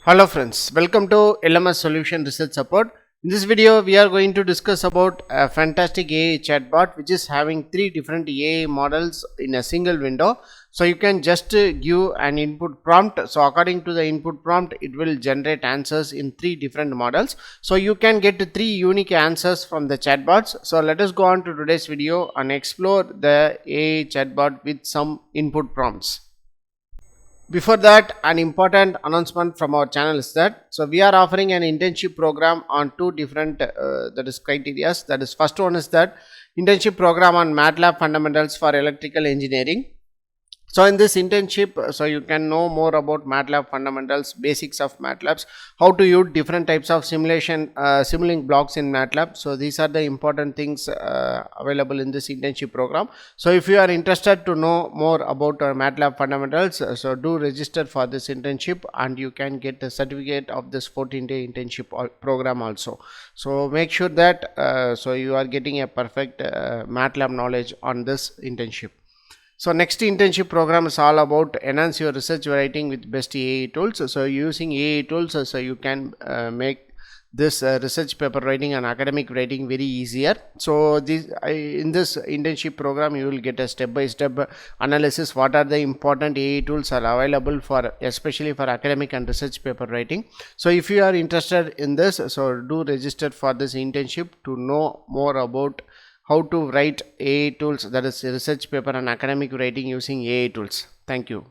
Hello friends, welcome to LMS Solution Research Support. In this video, we are going to discuss about a fantastic AI chatbot which is having three different AI models in a single window. So you can just give an input prompt. So according to the input prompt, it will generate answers in three different models. So you can get three unique answers from the chatbots. So let us go on to today's video and explore the AI chatbot with some input prompts. Before that, an important announcement from our channel is that we are offering an internship program on two different criteria. That is, first one is that internship program on MATLAB fundamentals for electrical engineering. So in this internship, you can know more about MATLAB fundamentals, basics of MATLABs, how to use different types of simulation, simulating blocks in MATLAB. So these are the important things available in this internship program. So if you are interested to know more about MATLAB fundamentals, so do register for this internship and you can get a certificate of this 14-day internship program also. So make sure that you are getting a perfect MATLAB knowledge on this internship. So next internship program is all about enhance your research writing with best AI tools. So using AI tools, so you can make this research paper writing and academic writing very easier. So in this internship program, you will get a step-by-step analysis. What are the important AI tools are available for, especially for academic and research paper writing. So if you are interested in this, so do register for this internship to know more about how to write AI tools, that is research paper and academic writing using AI tools. Thank you.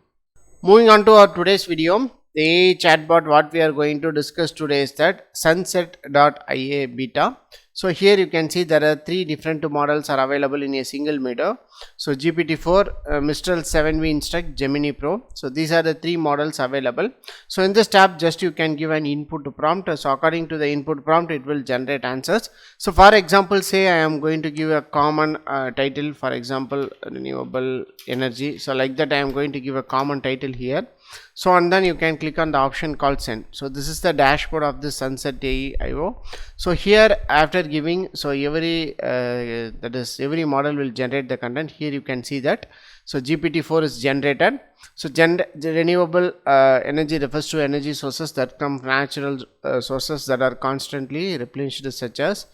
Moving on to our today's video, the AI chatbot what we are going to discuss today is that sunset.ia beta. So here you can see there are three different models are available in a single window. So GPT-4, Mistral 7V Instruct, Gemini Pro. So these are the three models available. So in this tab, just you can give an input prompt. So according to the input prompt, it will generate answers. So for example, say I am going to give a common title, for example, renewable energy. So like that, I am going to give a common title here. So and then you can click on the option called send. So this is the dashboard of the Sunset AI.io. So here after giving, so every every model will generate the content. Here you can see that. So GPT-4 is generated. So renewable energy refers to energy sources that come from natural sources that are constantly replenished, such as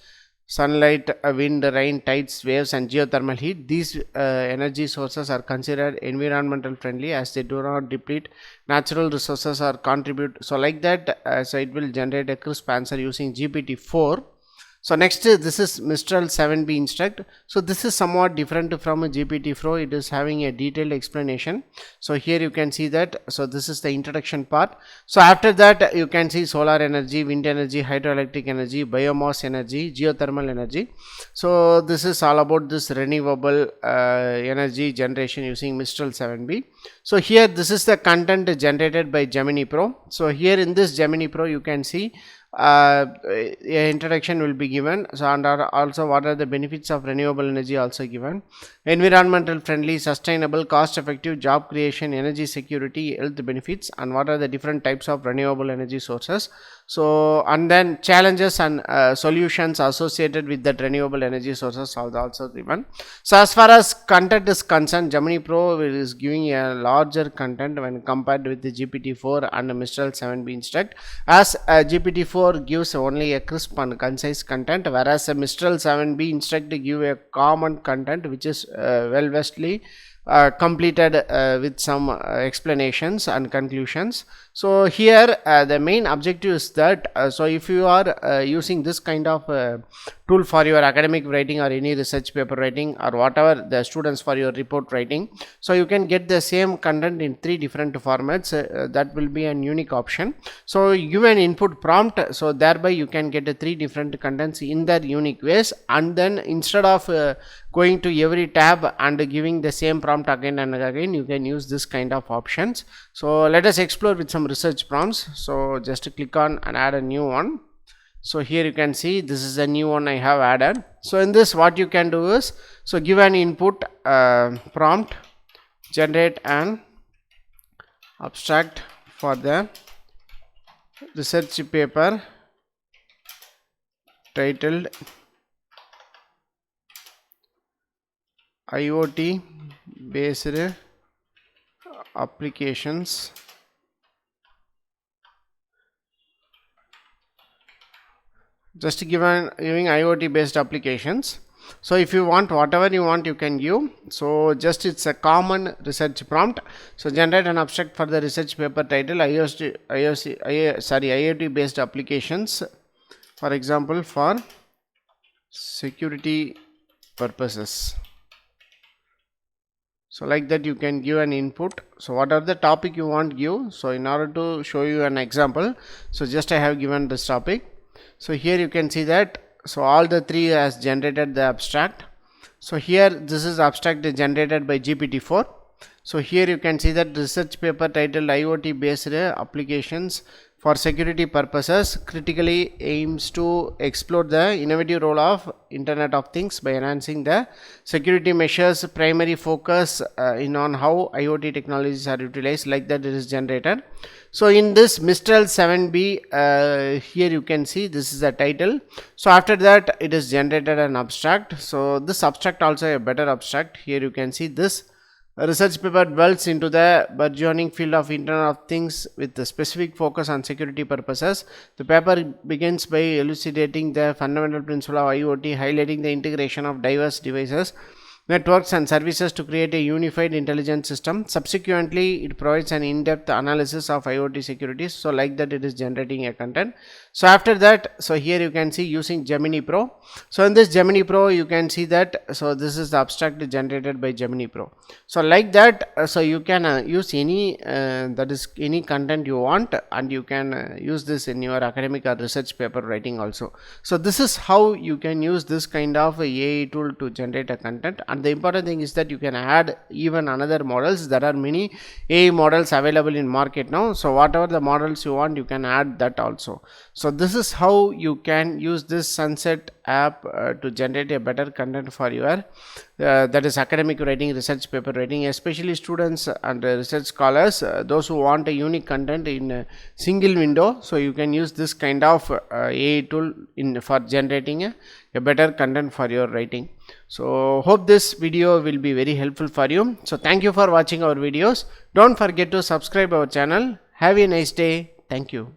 sunlight, wind, rain, tides, waves, and geothermal heat. These energy sources are considered environmental friendly as they do not deplete natural resources or contribute. So like that, so it will generate a crisp answer using GPT-4. So next, this is Mistral 7B Instruct. So this is somewhat different from a GPT-4. It is having a detailed explanation. So here you can see that. So this is the introduction part. So after that, you can see solar energy, wind energy, hydroelectric energy, biomass energy, geothermal energy. So this is all about this renewable energy generation using Mistral 7B. So here this is the content generated by Gemini Pro. So here in this Gemini Pro, you can see introduction will be given. So and also what are the benefits of renewable energy also given, environmental friendly, sustainable, cost effective, job creation, energy security, health benefits, and what are the different types of renewable energy sources. So and then challenges and solutions associated with that renewable energy sources are also given. So as far as content is concerned, Gemini Pro is giving a larger content when compared with the GPT-4 and Mistral 7B Instruct, as GPT-4 gives only a crisp and concise content, whereas a Mistral 7B Instruct give a common content which is well vastly completed with some explanations and conclusions. So here the main objective is that so if you are using this kind of tool for your academic writing or any research paper writing or whatever the students for your report writing, so you can get the same content in three different formats. That will be an unique option. So give an input prompt, so thereby you can get three different contents in their unique ways, and then instead of going to every tab and giving the same prompt again and again, you can use this kind of options. So let us explore with some research prompts. So just click on and add a new one. So here you can see this is a new one I have added. So in this, what you can do is, so give an input prompt, generate an abstract for the research paper titled IoT based applications just giving IoT based applications. So if you want whatever you want, you can give. So just it's a common research prompt. So generate an abstract for the research paper title IoT based applications, for example for security purposes. So like that you can give an input. So whatever the topic you want, give. So in order to show you an example, so just I have given this topic. So here you can see that, so all the three has generated the abstract. So here this is abstract generated by GPT-4. So here you can see that research paper titled IoT based applications for security purposes critically aims to explore the innovative role of Internet of Things by enhancing the security measures. Primary focus in on how IoT technologies are utilized, like that it is generated. So in this Mistral 7B, here you can see this is the title. So after that it is generated an abstract. So this abstract also a better abstract. Here you can see this research paper dwells into the burgeoning field of Internet of Things with a specific focus on security purposes. The paper begins by elucidating the fundamental principle of IoT, highlighting the integration of diverse devices, networks and services to create a unified intelligent system. Subsequently, it provides an in-depth analysis of IoT securities. So like that it is generating a content. So after that, so here you can see using Gemini Pro. So in this Gemini Pro you can see that, so this is the abstract generated by Gemini Pro. So like that, so you can use any that is any content you want, and you can use this in your academic or research paper writing also. So this is how you can use this kind of AI tool to generate a content. And the important thing is that you can add even another models. There are many AI models available in market now. So whatever the models you want, you can add that also. So this is how you can use this Sunset app to generate a better content for your that is academic writing, research paper writing, especially students and research scholars, those who want a unique content in a single window. So you can use this kind of AI tool for generating a better content for your writing. So hope this video will be very helpful for you. So thank you for watching our videos. Don't forget to subscribe our channel. Have a nice day. Thank you.